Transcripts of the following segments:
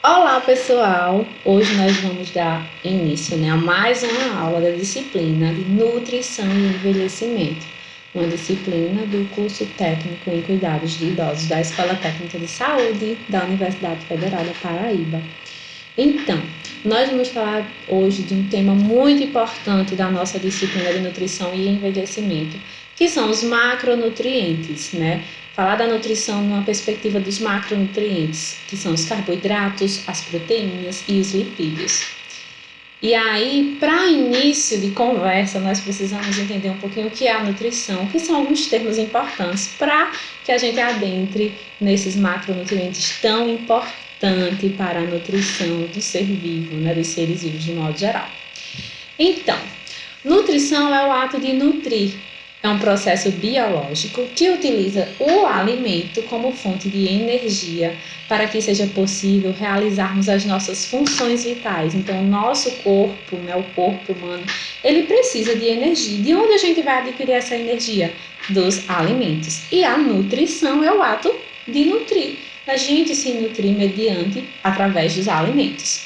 Olá, pessoal! Hoje nós vamos dar início, a mais uma aula da disciplina de Nutrição e Envelhecimento, uma disciplina do curso técnico em cuidados de idosos da Escola Técnica de Saúde da Universidade Federal da Paraíba. Então, nós vamos falar hoje de um tema muito importante da nossa disciplina de Nutrição e Envelhecimento, que são os macronutrientes, Falar da nutrição numa perspectiva dos macronutrientes, que são os carboidratos, as proteínas e os lipídios. E aí, para início de conversa, nós precisamos entender um pouquinho o que é a nutrição, que são alguns termos importantes para que a gente adentre nesses macronutrientes tão importantes para a nutrição do ser vivo, dos seres vivos de modo geral. Então, nutrição é o ato de nutrir. É um processo biológico que utiliza o alimento como fonte de energia para que seja possível realizarmos as nossas funções vitais. Então, o nosso corpo, o corpo humano, ele precisa de energia. De onde a gente vai adquirir essa energia? Dos alimentos. E a nutrição é o ato de nutrir. A gente se nutrir através dos alimentos.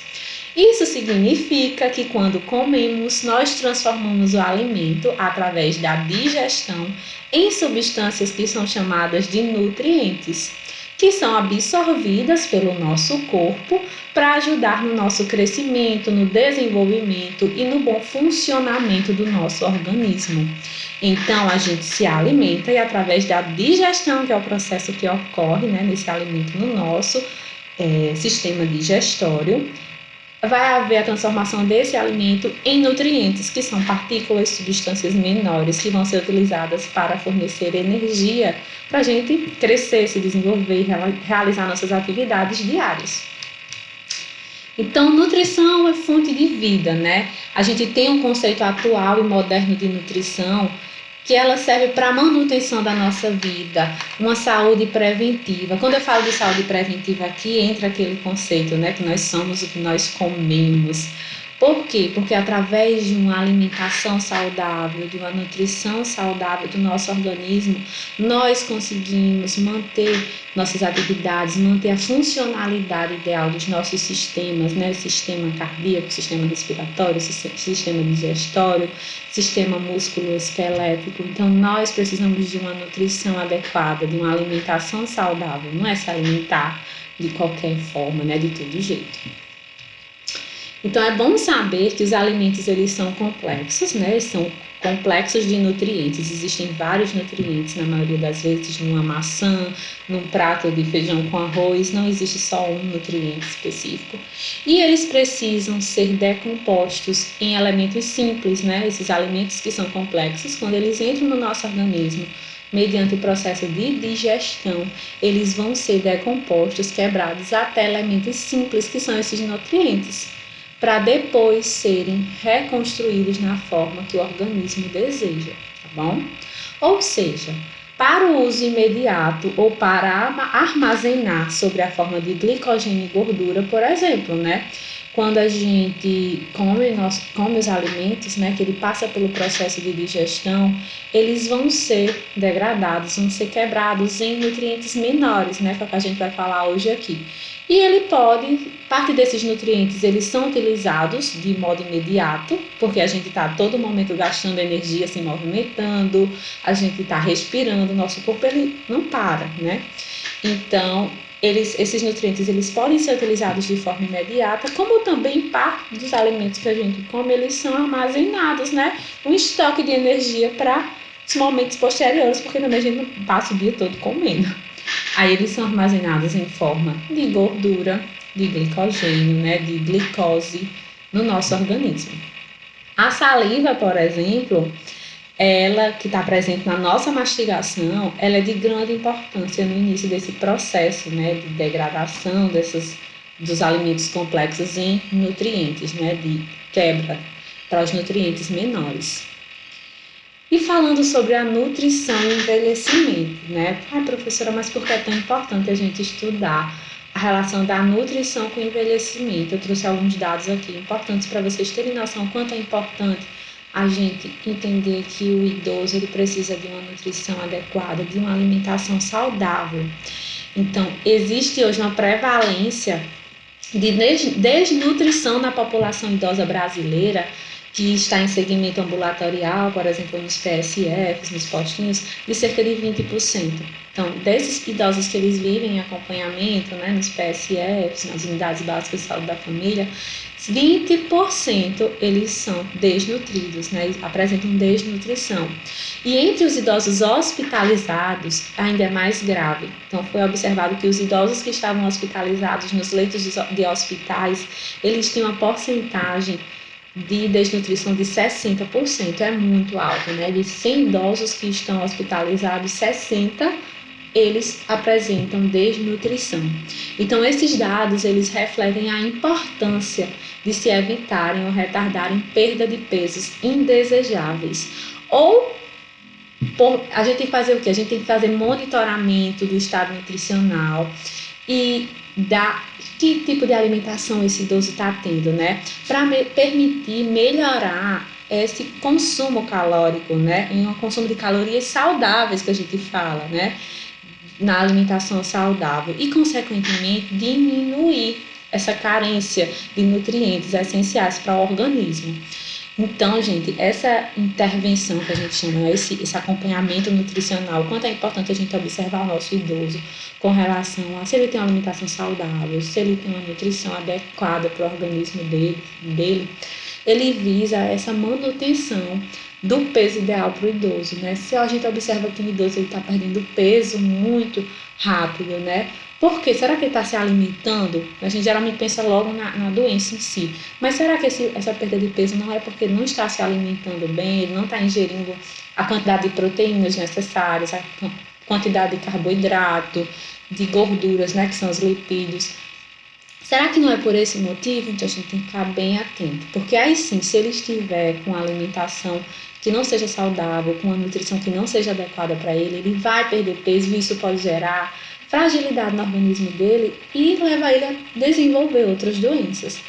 Isso significa que quando comemos, nós transformamos o alimento através da digestão em substâncias que são chamadas de nutrientes, que são absorvidas pelo nosso corpo para ajudar no nosso crescimento, no desenvolvimento e no bom funcionamento do nosso organismo. Então, a gente se alimenta e através da digestão, que é o processo que ocorre nesse alimento no nosso sistema digestório, vai haver a transformação desse alimento em nutrientes, que são partículas, substâncias menores, que vão ser utilizadas para fornecer energia para a gente crescer, se desenvolver, realizar nossas atividades diárias. Então, nutrição é fonte de vida, A gente tem um conceito atual e moderno de nutrição que ela serve para a manutenção da nossa vida, uma saúde preventiva. Quando eu falo de saúde preventiva aqui, entra aquele conceito, que nós somos o que nós comemos. Por quê? Porque através de uma alimentação saudável, de uma nutrição saudável do nosso organismo, nós conseguimos manter nossas atividades, manter a funcionalidade ideal dos nossos sistemas, O sistema cardíaco, o sistema respiratório, o sistema digestório, sistema músculo-esquelético. Então, nós precisamos de uma nutrição adequada, de uma alimentação saudável. Não é se alimentar de qualquer forma, de todo jeito. Então, é bom saber que os alimentos, eles são complexos, Eles são complexos de nutrientes. Existem vários nutrientes, na maioria das vezes, numa maçã, num prato de feijão com arroz, não existe só um nutriente específico. E eles precisam ser decompostos em elementos simples, Esses alimentos que são complexos, quando eles entram no nosso organismo, mediante o processo de digestão, eles vão ser decompostos, quebrados até elementos simples, que são esses nutrientes, para depois serem reconstruídos na forma que o organismo deseja, tá bom? Ou seja, para o uso imediato ou para armazenar sob a forma de glicogênio e gordura, por exemplo, Quando a gente come os alimentos, que ele passa pelo processo de digestão, eles vão ser degradados, vão ser quebrados em nutrientes menores, que é o que a gente vai falar hoje aqui. E parte desses nutrientes, eles são utilizados de modo imediato, porque a gente está a todo momento gastando energia, se movimentando, a gente está respirando, o nosso corpo ele não para, Então, esses nutrientes, eles podem ser utilizados de forma imediata, como também parte dos alimentos que a gente come, eles são armazenados, Um estoque de energia para os momentos posteriores, porque também a gente não passa o dia todo comendo. Aí eles são armazenados em forma de gordura, de glicogênio, de glicose no nosso organismo. A saliva, por exemplo, ela que está presente na nossa mastigação, ela é de grande importância no início desse processo, de degradação dos alimentos complexos em nutrientes, de quebra para os nutrientes menores. E falando sobre a nutrição e envelhecimento, Ai, professora, mas por que é tão importante a gente estudar a relação da nutrição com o envelhecimento? Eu trouxe alguns dados aqui importantes para vocês terem noção quanto é importante a gente entender que o idoso ele precisa de uma nutrição adequada, de uma alimentação saudável. Então, existe hoje uma prevalência de desnutrição na população idosa brasileira, que está em segmento ambulatorial, por exemplo, nos PSFs, nos postinhos, de cerca de 20%. Então, desses idosos que eles vivem em acompanhamento, né, nos PSFs, nas unidades básicas de saúde da família, 20% eles são desnutridos, né, apresentam desnutrição. E entre os idosos hospitalizados, ainda é mais grave. Então, foi observado que os idosos que estavam hospitalizados nos leitos de hospitais, eles tinham uma porcentagem de desnutrição de 60%, é muito alto, né? De 100 idosos que estão hospitalizados, 60 eles apresentam desnutrição. Então, esses dados, eles refletem a importância de se evitarem ou retardarem perda de pesos indesejáveis. Ou, a gente tem que fazer o quê? A gente tem que fazer monitoramento do estado nutricional e que tipo de alimentação esse idoso está tendo, né? Para permitir melhorar esse consumo calórico, né? Em um consumo de calorias saudáveis que a gente fala, né? Na alimentação saudável e, consequentemente, diminuir essa carência de nutrientes essenciais para o organismo. Então, gente, essa intervenção que a gente chama, esse acompanhamento nutricional, quanto é importante a gente observar o nosso idoso com relação a se ele tem uma alimentação saudável, se ele tem uma nutrição adequada para o organismo dele, ele visa essa manutenção do peso ideal para o idoso, né? Se a gente observa que o idoso está perdendo peso muito rápido, né? Por quê? Será que ele está se alimentando? A gente geralmente pensa logo na doença em si. Mas será que essa perda de peso não é porque não está se alimentando bem, ele não está ingerindo a quantidade de proteínas necessárias, a quantidade de carboidrato, de gorduras, né, que são os lipídios? Será que não é por esse motivo? Então a gente tem que ficar bem atento. Porque aí sim, se ele estiver com uma alimentação que não seja saudável, com uma nutrição que não seja adequada para ele vai perder peso e isso pode gerar fragilidade no organismo dele e levar ele a desenvolver outras doenças.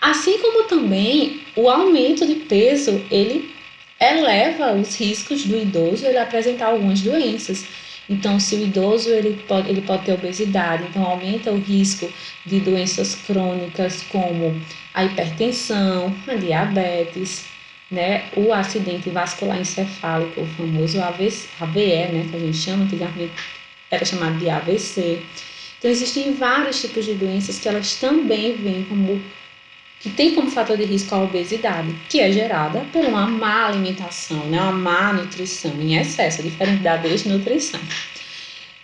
Assim como também o aumento de peso, ele eleva os riscos do idoso ele apresentar algumas doenças. Então, se o idoso ele pode ter obesidade, então aumenta o risco de doenças crônicas como a hipertensão, a diabetes, né, o acidente vascular encefálico, o famoso AVE, né, que a gente chama, antigamente era chamado de AVC. Então, existem vários tipos de doenças que elas também vêm que tem como fator de risco a obesidade, que é gerada por uma má alimentação, né? Uma má nutrição em excesso, diferente da desnutrição.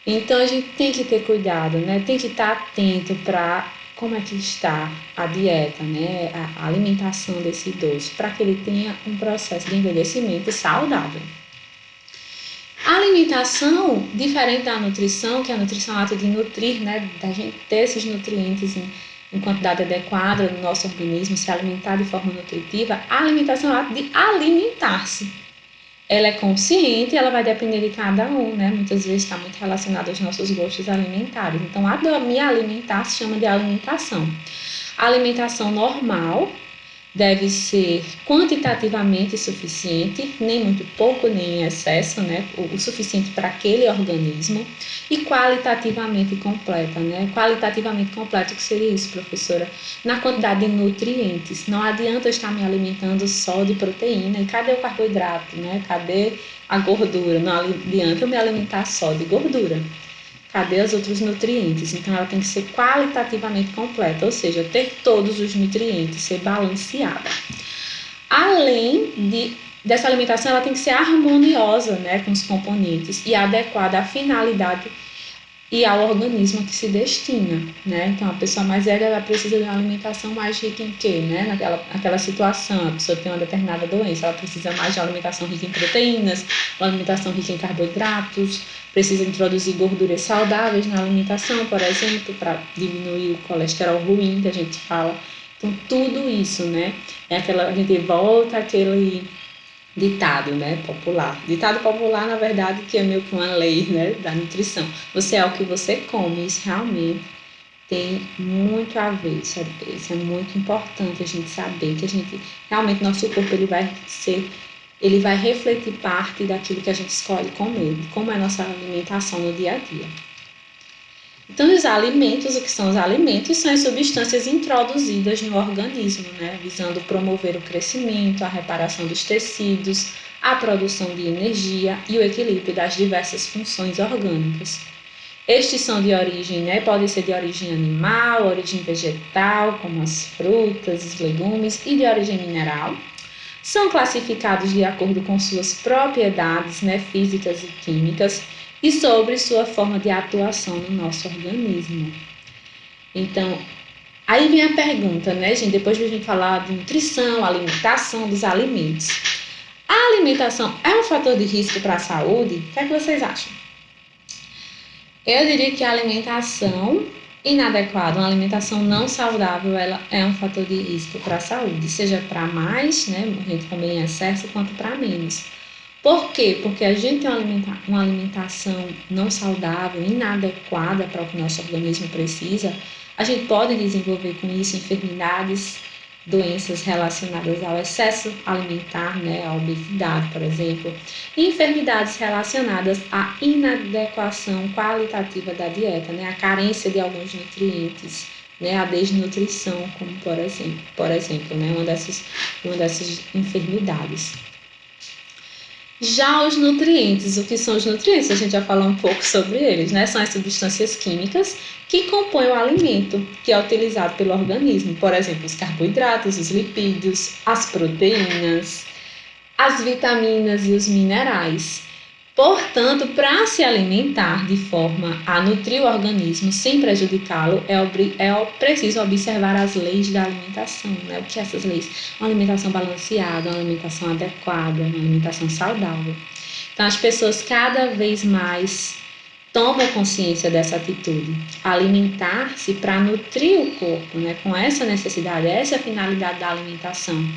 Então, a gente tem que ter cuidado, né? Tem que estar atento para como é que está a dieta, né? A alimentação desse idoso, para que ele tenha um processo de envelhecimento saudável. A alimentação, diferente da nutrição, que a nutrição é o ato de nutrir, né? Da gente ter esses nutrientes em quantidade adequada no nosso organismo, se alimentar de forma nutritiva, a alimentação é o ato de alimentar-se. Ela é consciente, ela vai depender de cada um, né? Muitas vezes está muito relacionada aos nossos gostos alimentares. Então, a de me alimentar se chama de alimentação. A alimentação normal deve ser quantitativamente suficiente, nem muito pouco, nem em excesso, né? O suficiente para aquele organismo, e qualitativamente completa, né? Qualitativamente completa, o que seria isso, professora? Na quantidade de nutrientes. Não adianta eu estar me alimentando só de proteína, e cadê o carboidrato, né? Cadê a gordura? Não adianta eu me alimentar só de gordura. Cadê os outros nutrientes? Então, ela tem que ser qualitativamente completa, ou seja, ter todos os nutrientes, ser balanceada. Além dessa alimentação, ela tem que ser harmoniosa, né, com os componentes e adequada à finalidade e ao organismo que se destina, né? Então, a pessoa mais velha, ela precisa de uma alimentação mais rica em quê, né? Naquela situação, a pessoa tem uma determinada doença, ela precisa mais de uma alimentação rica em proteínas, uma alimentação rica em carboidratos, precisa introduzir gorduras saudáveis na alimentação, por exemplo, para diminuir o colesterol ruim que a gente fala. Então, tudo isso, né? A gente volta àquele ditado, né, popular. Ditado popular, na verdade, que é meio que uma lei, né, da nutrição. Você é o que você come. Isso realmente tem muito a ver. Isso é muito importante a gente saber que realmente nosso corpo ele vai refletir parte daquilo que a gente escolhe comer, como é a nossa alimentação no dia a dia. Então, os alimentos, o que são os alimentos? São as substâncias introduzidas no organismo, né? Visando promover o crescimento, a reparação dos tecidos, a produção de energia e o equilíbrio das diversas funções orgânicas. Estes são de origem, né? Podem ser de origem animal, origem vegetal, como as frutas, os legumes, e de origem mineral. São classificados de acordo com suas propriedades, né, físicas e químicas e sobre sua forma de atuação no nosso organismo. Então, aí vem a pergunta, né, gente? Depois de a gente falar de nutrição, alimentação, dos alimentos. A alimentação é um fator de risco para a saúde? O que é que vocês acham? Eu diria que a alimentação inadequada, uma alimentação não saudável, ela é um fator de risco para a saúde, seja para mais, né, gente comer em excesso, quanto para menos. Por quê? Porque a gente tem uma alimentação não saudável, inadequada para o que o nosso organismo precisa, a gente pode desenvolver com isso enfermidades, doenças relacionadas ao excesso alimentar, né, a obesidade, por exemplo, e enfermidades relacionadas à inadequação qualitativa da dieta, né, a carência de alguns nutrientes, né, a desnutrição, como por exemplo, né, uma dessas enfermidades. Já os nutrientes, o que são os nutrientes? A gente já falou um pouco sobre eles, né? São as substâncias químicas que compõem o alimento que é utilizado pelo organismo. Por exemplo, os carboidratos, os lipídios, as proteínas, as vitaminas e os minerais. Portanto, para se alimentar de forma a nutrir o organismo sem prejudicá-lo, é preciso observar as leis da alimentação, né? O que essas leis? Uma alimentação balanceada, uma alimentação adequada, uma alimentação saudável. Então, as pessoas cada vez mais tomam consciência dessa atitude. Alimentar-se para nutrir o corpo, né? Com essa necessidade, essa é a finalidade da alimentação.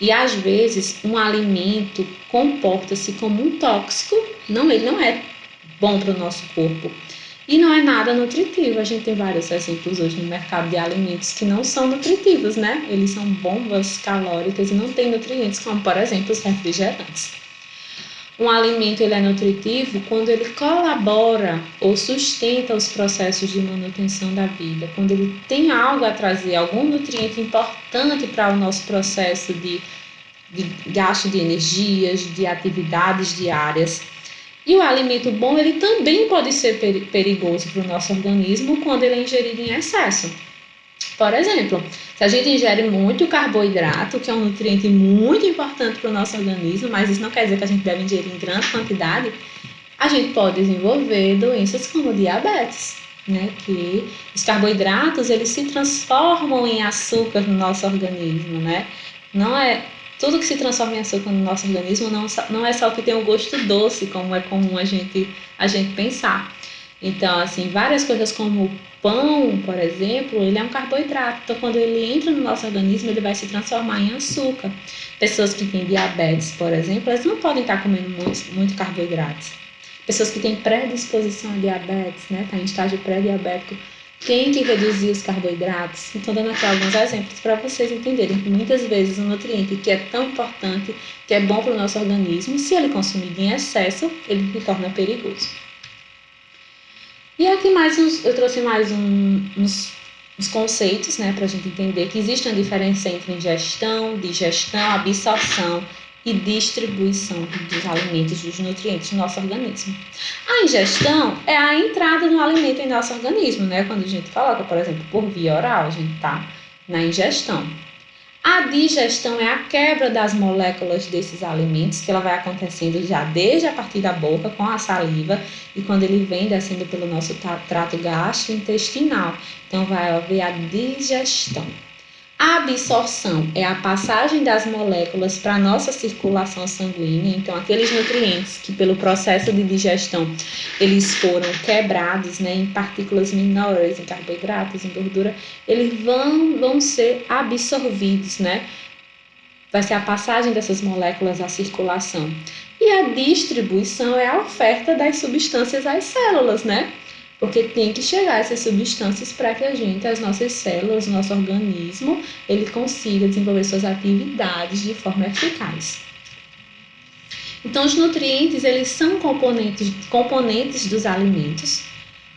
E às vezes um alimento comporta-se como um tóxico, ele não é bom para o nosso corpo e não é nada nutritivo. A gente tem vários exemplos hoje no mercado de alimentos que não são nutritivos, né? Eles são bombas calóricas e não têm nutrientes, como por exemplo os refrigerantes. Um alimento ele é nutritivo quando ele colabora ou sustenta os processos de manutenção da vida, quando ele tem algo a trazer, algum nutriente importante para o nosso processo de gasto de energias, de atividades diárias. E o alimento bom ele também pode ser perigoso para o nosso organismo quando ele é ingerido em excesso. Por exemplo, se a gente ingere muito carboidrato, que é um nutriente muito importante para o nosso organismo, mas isso não quer dizer que a gente deve ingerir em grande quantidade, a gente pode desenvolver doenças como diabetes, né? Que os carboidratos eles se transformam em açúcar no nosso organismo, né? Não é tudo que se transforma em açúcar no nosso organismo não é só que tem um gosto doce, como é comum a gente pensar. Então, assim, várias coisas como o pão, por exemplo, ele é um carboidrato. Então, quando ele entra no nosso organismo, ele vai se transformar em açúcar. Pessoas que têm diabetes, por exemplo, elas não podem estar comendo muito carboidratos. Pessoas que têm predisposição a diabetes, né, tá em estágio pré-diabético, têm que reduzir os carboidratos. Então, dando aqui alguns exemplos para vocês entenderem que muitas vezes um nutriente que é tão importante, que é bom para o nosso organismo, se ele consumido em excesso, ele se torna perigoso. E aqui eu trouxe mais uns conceitos, né, para a gente entender que existe uma diferença entre ingestão, digestão, absorção e distribuição dos alimentos, dos nutrientes no nosso organismo. A ingestão é a entrada do alimento em nosso organismo, né? Quando a gente coloca, por exemplo, por via oral, a gente está na ingestão. A digestão é a quebra das moléculas desses alimentos, que ela vai acontecendo já desde a partir da boca, com a saliva, e quando ele vem descendo pelo nosso trato gastrointestinal. Então, vai haver a digestão. A absorção é a passagem das moléculas para a nossa circulação sanguínea. Então, aqueles nutrientes que, pelo processo de digestão, eles foram quebrados, né, em partículas menores, em carboidratos, em gordura, eles vão ser absorvidos, né? Vai ser a passagem dessas moléculas à circulação. E a distribuição é a oferta das substâncias às células, né? Porque tem que chegar essas substâncias para que as nossas células, nosso organismo, ele consiga desenvolver suas atividades de forma eficaz. Então, os nutrientes, eles são componentes dos alimentos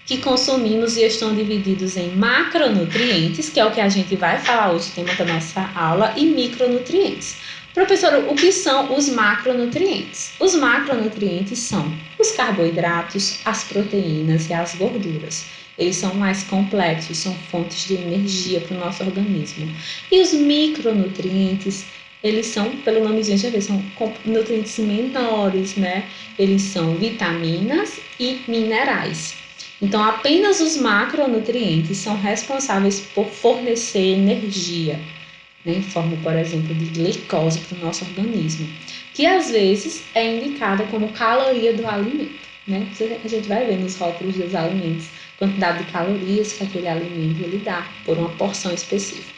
que consumimos e estão divididos em macronutrientes, que é o que a gente vai falar hoje, tema da nossa aula, e micronutrientes. Professora, o que são os macronutrientes? Os macronutrientes são os carboidratos, as proteínas e as gorduras. Eles são mais complexos, são fontes de energia para o nosso organismo. E os micronutrientes, eles são, pelo nomezinho já vê, são nutrientes menores, né? Eles são vitaminas e minerais. Então, apenas os macronutrientes são responsáveis por fornecer energia, né, em forma, por exemplo, de glicose para o nosso organismo, que às vezes é indicada como caloria do alimento, né? A gente vai ver nos rótulos dos alimentos a quantidade de calorias que aquele alimento ele dá por uma porção específica.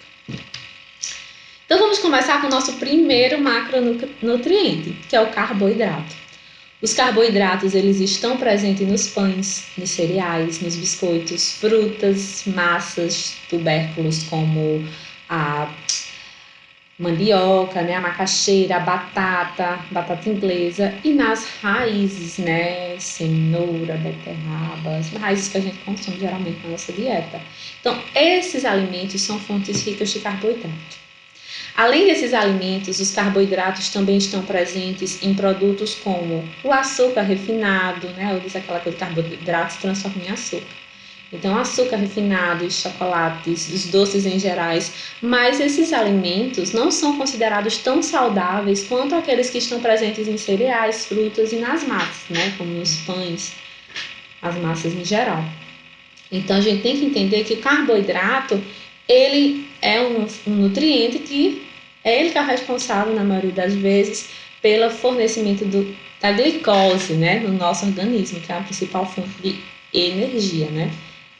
Então, vamos começar com o nosso primeiro macronutriente, que é o carboidrato. Os carboidratos, eles estão presentes nos pães, nos cereais, nos biscoitos, frutas, massas, tubérculos como a mandioca, né, a macaxeira, a batata inglesa e nas raízes, né, cenoura, beterraba, as raízes que a gente consome geralmente na nossa dieta. Então, esses alimentos são fontes ricas de carboidrato. Além desses alimentos, os carboidratos também estão presentes em produtos como o açúcar refinado, né, ou diz aquela coisa de carboidrato se transforma em açúcar. Então, açúcar refinado, os chocolates, os doces em gerais, mas esses alimentos não são considerados tão saudáveis quanto aqueles que estão presentes em cereais, frutas e nas massas, né? Como nos pães, as massas em geral. Então, a gente tem que entender que o carboidrato, ele é um nutriente que é ele que é responsável, na maioria das vezes, pelo fornecimento da glicose, né? No nosso organismo, que é a principal fonte de energia, né?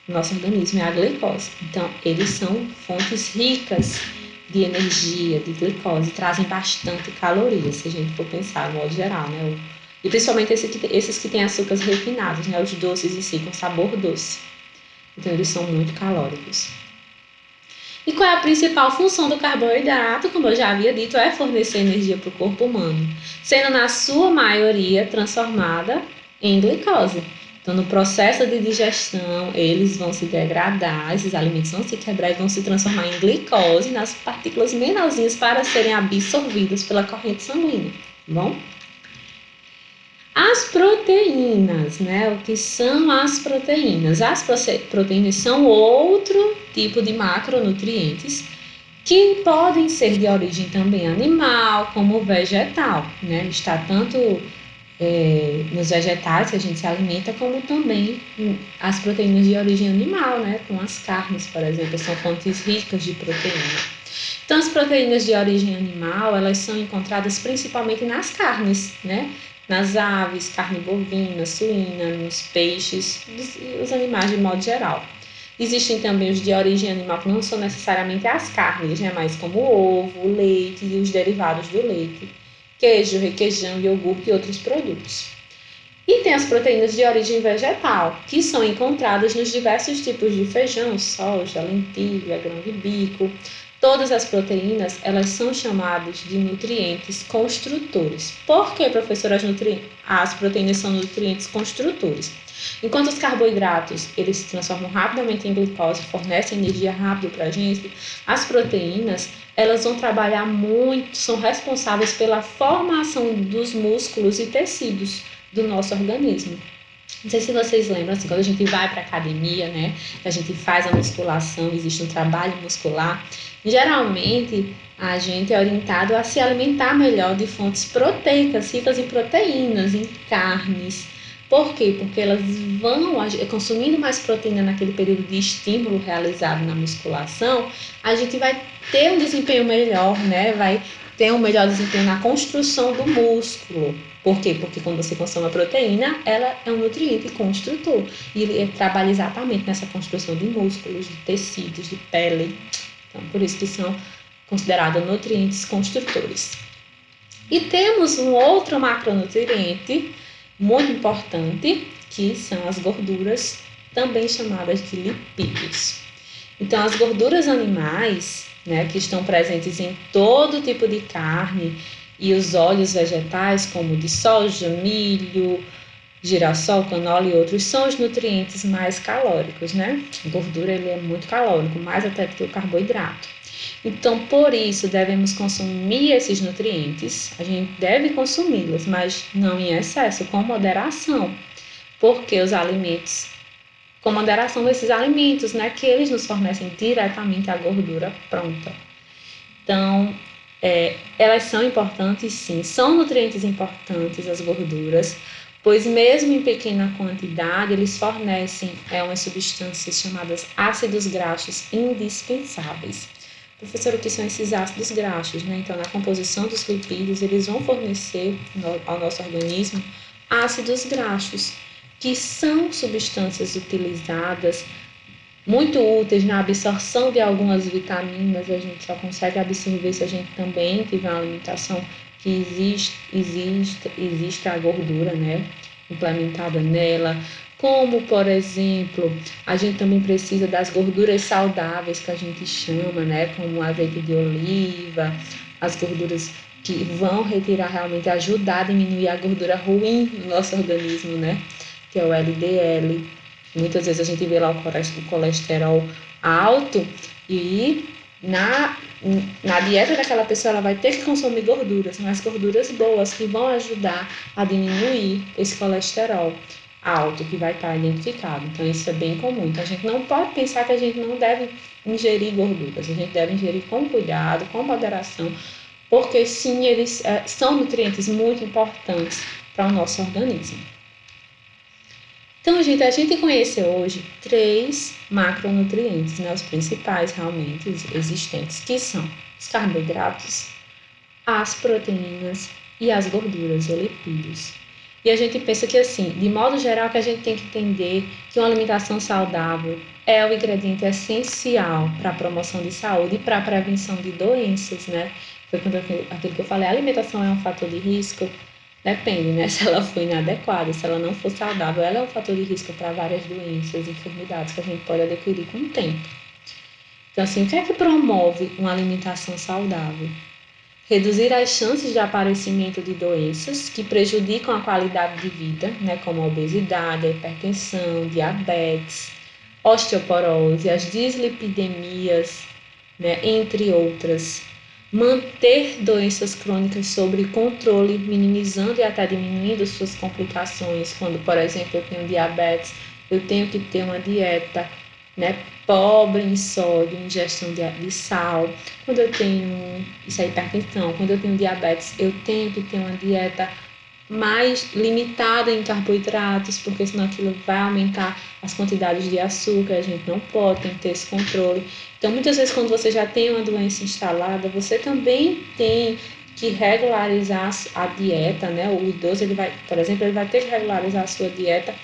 Nosso organismo é a glicose. Então, eles são fontes ricas de energia, de glicose, trazem bastante calorias, se a gente for pensar, no modo geral, né? E principalmente esses que têm açúcares refinados, né? Os doces em si, com sabor doce. Então, eles são muito calóricos. E qual é a principal função do carboidrato? Como eu já havia dito, é fornecer energia para o corpo humano, sendo na sua maioria transformada em glicose. Então, no processo de digestão, eles vão se degradar, esses alimentos vão se quebrar e vão se transformar em glicose nas partículas menorzinhas para serem absorvidas pela corrente sanguínea, tá bom? As proteínas, né? O que são as proteínas? As proteínas são outro tipo de macronutrientes que podem ser de origem também animal como vegetal, né? Está tanto nos vegetais que a gente se alimenta, como também as proteínas de origem animal, né? Com as carnes, por exemplo, são fontes ricas de proteína. Então, as proteínas de origem animal, elas são encontradas principalmente nas carnes, né? Nas aves, carne bovina, suína, nos peixes, os animais de modo geral. Existem também os de origem animal, que não são necessariamente as carnes, né? Mas como o ovo, o leite e os derivados do leite. Queijo, requeijão, iogurte e outros produtos. E tem as proteínas de origem vegetal, que são encontradas nos diversos tipos de feijão, soja, lentilha, grão de bico. Todas as proteínas, elas são chamadas de nutrientes construtores. Por que, professora, as proteínas são nutrientes construtores? Enquanto os carboidratos, eles se transformam rapidamente em glicose, fornecem energia rápido para a gente, as proteínas, elas vão trabalhar muito, são responsáveis pela formação dos músculos e tecidos do nosso organismo. Não sei se vocês lembram, assim, quando a gente vai para a academia, né, a gente faz a musculação, existe um trabalho muscular, geralmente a gente é orientado a se alimentar melhor de fontes proteicas, ricas em proteínas, em carnes. Por quê? Porque elas vão, consumindo mais proteína naquele período de estímulo realizado na musculação, a gente vai ter um desempenho melhor, né? Vai ter um melhor desempenho na construção do músculo. Por quê? Porque quando você consome a proteína, ela é um nutriente construtor. E ele trabalha exatamente nessa construção de músculos, de tecidos, de pele. Então, por isso que são considerados nutrientes construtores. E temos um outro macronutriente muito importante, que são as gorduras, também chamadas de lipídios. Então, as gorduras animais, né, que estão presentes em todo tipo de carne, e os óleos vegetais, como de soja, milho, girassol, canola e outros são os nutrientes mais calóricos, né? A gordura ele é muito calórico, mais até do que o carboidrato. Então, por isso, devemos consumir esses nutrientes. A gente deve consumi-los, mas não em excesso, com moderação, porque os alimentos, com moderação desses alimentos, né, que eles nos fornecem diretamente a gordura pronta. Então, elas são importantes, sim, são nutrientes importantes as gorduras, pois mesmo em pequena quantidade, eles fornecem umas substâncias chamadas ácidos graxos indispensáveis. Professor, o que são esses ácidos graxos, né? Então, na composição dos lipídios, eles vão fornecer ao nosso organismo ácidos graxos, que são substâncias utilizadas muito úteis na absorção de algumas vitaminas. A gente só consegue absorver se a gente também tiver uma alimentação que exista a gordura, né, implementada nela. Como, por exemplo, a gente também precisa das gorduras saudáveis que a gente chama, né, como o azeite de oliva, as gorduras que vão retirar realmente, ajudar a diminuir a gordura ruim no nosso organismo, né, que é o LDL. Muitas vezes a gente vê lá o colesterol alto e na dieta daquela pessoa ela vai ter que consumir gorduras, mas gorduras boas que vão ajudar a diminuir esse colesterol alto que vai estar identificado. Então isso é bem comum. Então a gente não pode pensar que a gente não deve ingerir gorduras, a gente deve ingerir com cuidado, com moderação, porque sim, eles são nutrientes muito importantes para o nosso organismo. Então, gente, a gente conheceu hoje 3 macronutrientes, né, os principais realmente existentes, que são os carboidratos, as proteínas e as gorduras ou lipídios. E a gente pensa que, assim, de modo geral, que a gente tem que entender que uma alimentação saudável é o ingrediente essencial para a promoção de saúde e para a prevenção de doenças, né? Foi aquilo que eu falei, a alimentação é um fator de risco. Depende, né? Se ela for inadequada, se ela não for saudável, ela é um fator de risco para várias doenças e enfermidades que a gente pode adquirir com o tempo. Então, assim, o que é que promove uma alimentação saudável? Reduzir as chances de aparecimento de doenças que prejudicam a qualidade de vida, né? Como a obesidade, a hipertensão, diabetes, osteoporose, as dislipidemias, né? Entre outras. Manter doenças crônicas sob controle, minimizando e até diminuindo suas complicações. Quando, por exemplo, eu tenho diabetes, eu tenho que ter uma dieta, né, pobre em sódio, ingestão de sal. Quando eu tenho isso é hipertensão, quando eu tenho diabetes, eu tenho que ter uma dieta mais limitada em carboidratos, porque senão aquilo vai aumentar as quantidades de açúcar, a gente não pode, tem que ter esse controle. Então, muitas vezes, quando você já tem uma doença instalada, você também tem que regularizar a dieta, né? O idoso, ele vai, por exemplo, ele vai ter que regularizar a sua dieta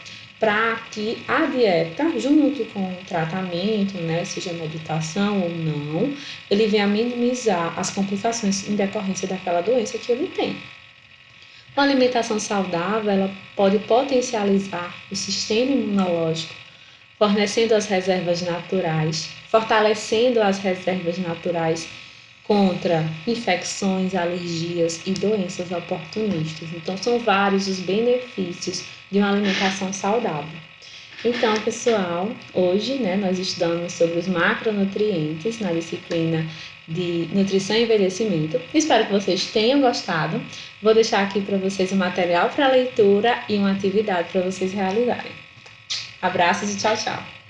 para que a dieta, junto com o tratamento, né, seja medicação ou não, ele venha minimizar as complicações em decorrência daquela doença que ele tem. Uma alimentação saudável, ela pode potencializar o sistema imunológico, fornecendo as reservas naturais, fortalecendo as reservas naturais contra infecções, alergias e doenças oportunistas. Então, são vários os benefícios de uma alimentação saudável. Então, pessoal, hoje, né, nós estudamos sobre os macronutrientes na disciplina de Nutrição e Envelhecimento. Espero que vocês tenham gostado. Vou deixar aqui para vocês o material para leitura e uma atividade para vocês realizarem. Abraços e tchau, tchau!